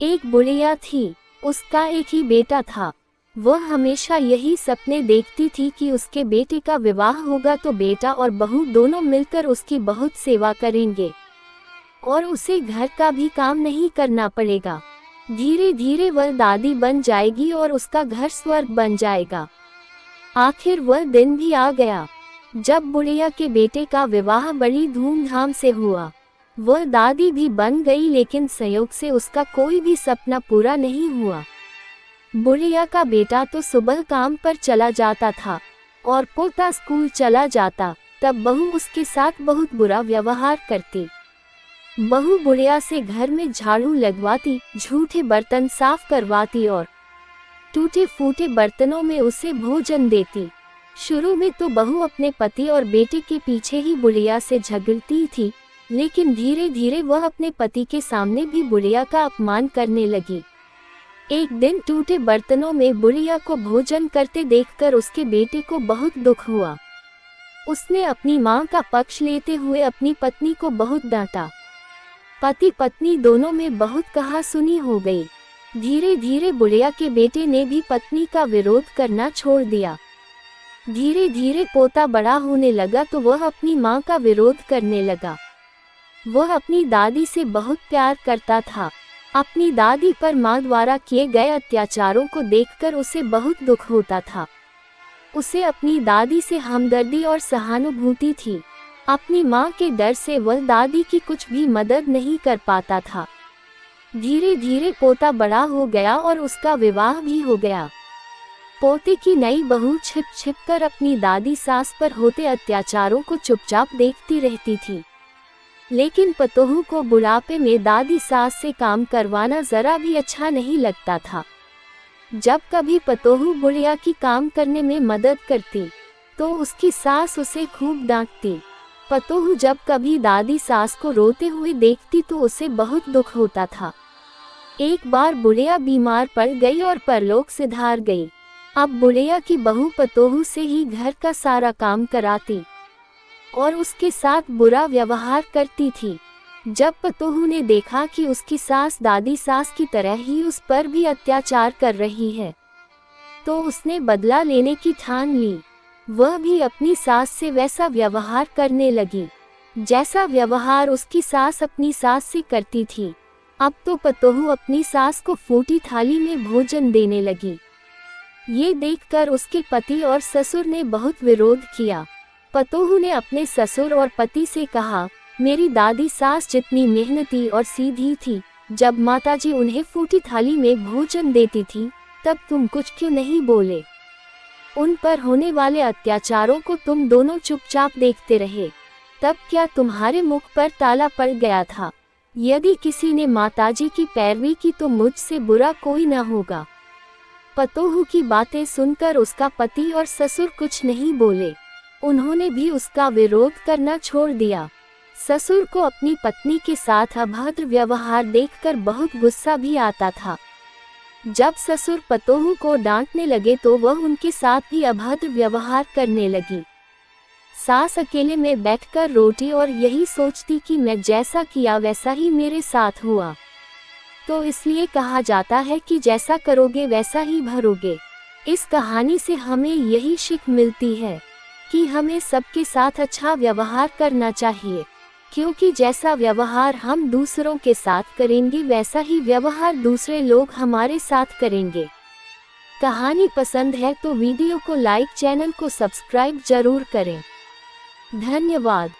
एक बुढ़िया थी, उसका एक ही बेटा था। वह हमेशा यही सपने देखती थी कि उसके बेटे का विवाह होगा तो बेटा और बहू दोनों मिलकर उसकी बहुत सेवा करेंगे और उसे घर का भी काम नहीं करना पड़ेगा। धीरे धीरे वह दादी बन जाएगी और उसका घर स्वर्ग बन जाएगा। आखिर वह दिन भी आ गया जब बुढ़िया के बेटे का विवाह बड़ी धूमधाम से हुआ। वह दादी भी बन गई, लेकिन संयोग से उसका कोई भी सपना पूरा नहीं हुआ। बुढ़िया का बेटा तो सुबह काम पर चला जाता था और पोता स्कूल चला जाता, तब बहू उसके साथ बहुत बुरा व्यवहार करती। बहू बुढ़िया से घर में झाड़ू लगवाती, झूठे बर्तन साफ करवाती और टूटे फूटे बर्तनों में उसे भोजन देती। शुरू में तो बहू अपने पति और बेटे के पीछे ही बुढ़िया से झगड़ती थी, लेकिन धीरे धीरे वह अपने पति के सामने भी बुढ़िया का अपमान करने लगी। एक दिन टूटे बर्तनों में बुढ़िया को भोजन करते देखकर उसके बेटे को बहुत दुख हुआ। उसने अपनी मां का पक्ष लेते हुए अपनी पत्नी को बहुत डांटा। पति पत्नी दोनों में बहुत कहासुनी हो गई। धीरे धीरे बुढ़िया के बेटे ने भी पत्नी का विरोध करना छोड़ दिया। धीरे धीरे पोता बड़ा होने लगा तो वह अपनी मां का विरोध करने लगा। वह अपनी दादी से बहुत प्यार करता था। अपनी दादी पर मां द्वारा किए गए अत्याचारों को देखकर उसे बहुत दुख होता था। उसे अपनी दादी से हमदर्दी और सहानुभूति थी। अपनी मां के डर से वह दादी की कुछ भी मदद नहीं कर पाता था। धीरे धीरे पोता बड़ा हो गया और उसका विवाह भी हो गया। पोते की नई बहू छिप छिप कर अपनी दादी सास पर होते अत्याचारों को चुपचाप देखती रहती थी, लेकिन पतोहू को बुढ़ापे में दादी सास से काम करवाना जरा भी अच्छा नहीं लगता था। जब कभी पतोहू बुढ़िया की काम करने में मदद करती तो उसकी सास उसे खूब डांटती। पतोहू जब कभी दादी सास को रोते हुए देखती तो उसे बहुत दुख होता था। एक बार बुढ़िया बीमार पड़ गई और परलोक सिधार गई। अब बुढ़िया की बहू पतोहू से ही घर का सारा काम कराती और उसके साथ बुरा व्यवहार करती थी। जब पतोहू ने देखा कि उसकी सास दादी सास की तरह ही उस पर भी अत्याचार कर रही है, तो उसने बदला लेने की ठान ली। वह भी अपनी सास से वैसा व्यवहार करने लगी जैसा व्यवहार उसकी सास अपनी सास से करती थी। अब तो पतोहू अपनी सास को फूटी थाली में भोजन देने लगी। ये देखकर उसके पति और ससुर ने बहुत विरोध किया। पतोहू ने अपने ससुर और पति से कहा, मेरी दादी सास जितनी मेहनती और सीधी थी, जब माताजी उन्हें फूटी थाली में भोजन देती थी तब तुम कुछ क्यों नहीं बोले? उन पर होने वाले अत्याचारों को तुम दोनों चुपचाप देखते रहे, तब क्या तुम्हारे मुख पर ताला पड़ गया था? यदि किसी ने माताजी की पैरवी की तो मुझसे बुरा कोई न होगा। पतोहू की बातें सुनकर उसका पति और ससुर कुछ नहीं बोले। उन्होंने भी उसका विरोध करना छोड़ दिया। ससुर को अपनी पत्नी के साथ अभद्र व्यवहार देखकर बहुत गुस्सा भी आता था। जब ससुर पतोहू को डांटने लगे तो वह उनके साथ भी अभद्र व्यवहार करने लगी। सास अकेले में बैठकर रोटी और यही सोचती कि मैं जैसा किया वैसा ही मेरे साथ हुआ। तो इसलिए कहा जाता है कि जैसा करोगे वैसा ही भरोगे। इस कहानी से हमें यही सीख मिलती है कि हमें सबके साथ अच्छा व्यवहार करना चाहिए, क्योंकि जैसा व्यवहार हम दूसरों के साथ करेंगे वैसा ही व्यवहार दूसरे लोग हमारे साथ करेंगे। कहानी पसंद है तो वीडियो को लाइक, चैनल को सब्सक्राइब जरूर करें। धन्यवाद।